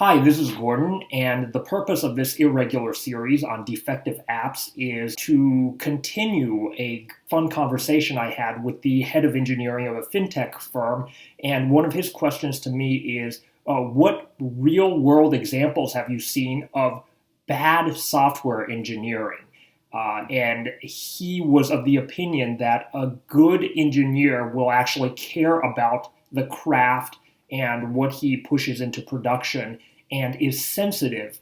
Hi, this is Gordon, and the purpose of this irregular series on defective apps is to continue a fun conversation I had with the head of engineering of a fintech firm. And one of his questions to me is, what real world examples have you seen of bad software engineering? And he was of the opinion that a good engineer will actually care about the craft and what he pushes into production and is sensitive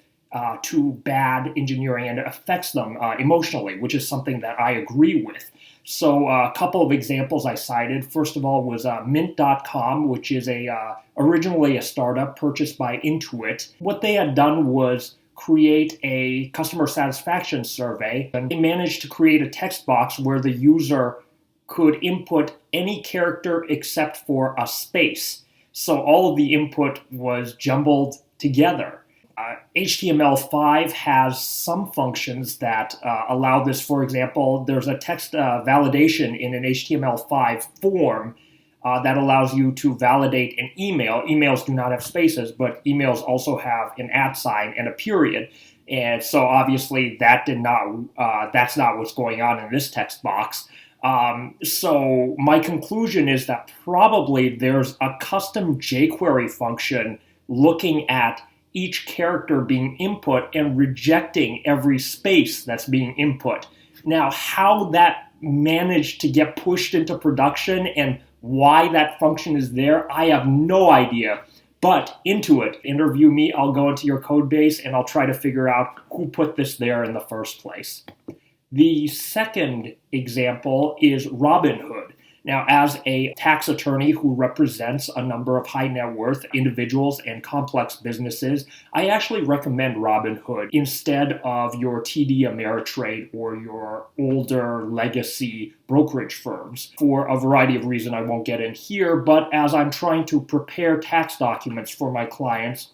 to bad engineering and affects them emotionally, which is something that I agree with. So a couple of examples I cited. First of all was Mint.com, which is originally a startup purchased by Intuit. What they had done was create a customer satisfaction survey, and they managed to create a text box where the user could input any character except for a space. So all of the input was jumbled together. HTML5 has some functions that allow this. For example, there's a text validation in an HTML5 form that allows you to validate an email. Emails do not have spaces, but emails also have an @ and a period. And so obviously that's not what's going on in this text box. So my conclusion is that probably there's a custom jQuery function looking at each character being input and rejecting every space that's being input. Now, how that managed to get pushed into production and why that function is there, I have no idea. But Intuit, interview me, I'll go into your code base and I'll try to figure out who put this there in the first place. The second example is Robinhood. Now, as a tax attorney who represents a number of high net worth individuals and complex businesses, I actually recommend Robinhood instead of your TD Ameritrade or your older legacy brokerage firms for a variety of reasons I won't get in here. But as I'm trying to prepare tax documents for my clients,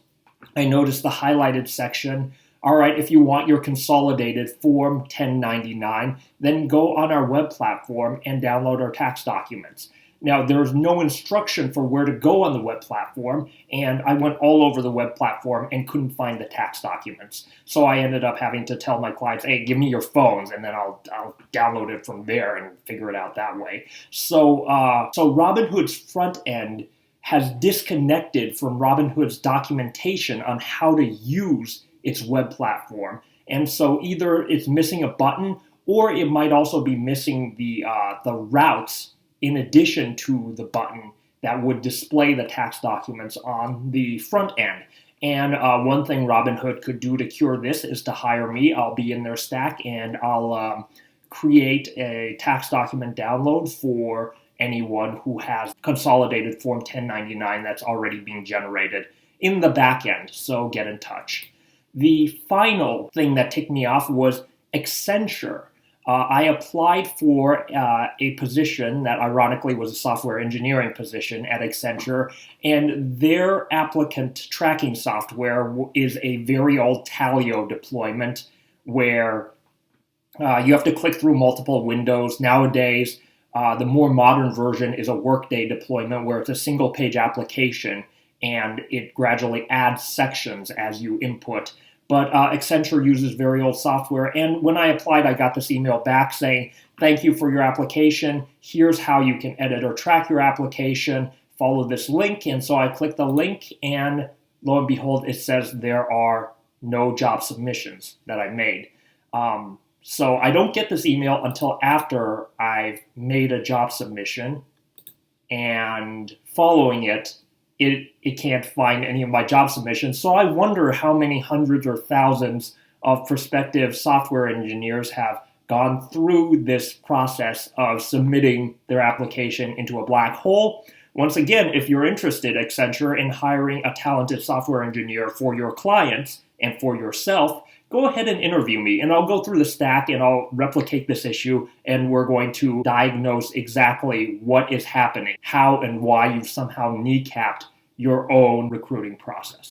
I noticed the highlighted section. All right, if you want your consolidated Form 1099, then go on our web platform and download our tax documents. Now, there's no instruction for where to go on the web platform, and I went all over the web platform and couldn't find the tax documents. So I ended up having to tell my clients, hey, give me your phones, and then I'll download it from there and figure it out that way. So Robinhood's front end has disconnected from Robinhood's documentation on how to use its web platform. And so either it's missing a button or it might also be missing the routes in addition to the button that would display the tax documents on the front end. And one thing Robinhood could do to cure this is to hire me. I'll be in their stack and I'll create a tax document download for anyone who has consolidated Form 1099 that's already being generated in the back end. So get in touch. The final thing that ticked me off was Accenture. I applied for a position that ironically was a software engineering position at Accenture, and their applicant tracking software is a very old Talio deployment where you have to click through multiple windows. Nowadays, the more modern version is a Workday deployment where it's a single page application and it gradually adds sections as you input. But Accenture uses very old software. And when I applied, I got this email back saying, thank you for your application. Here's how you can edit or track your application. Follow this link. And so I clicked the link, and lo and behold, it says there are no job submissions that I made. So I don't get this email until after I've made a job submission. And following it can't find any of my job submissions. So I wonder how many hundreds or thousands of prospective software engineers have gone through this process of submitting their application into a black hole. Once again, if you're interested, Accenture, in hiring a talented software engineer for your clients and for yourself, go ahead and interview me, and I'll go through the stack and I'll replicate this issue, and we're going to diagnose exactly what is happening, how and why you've somehow kneecapped your own recruiting process.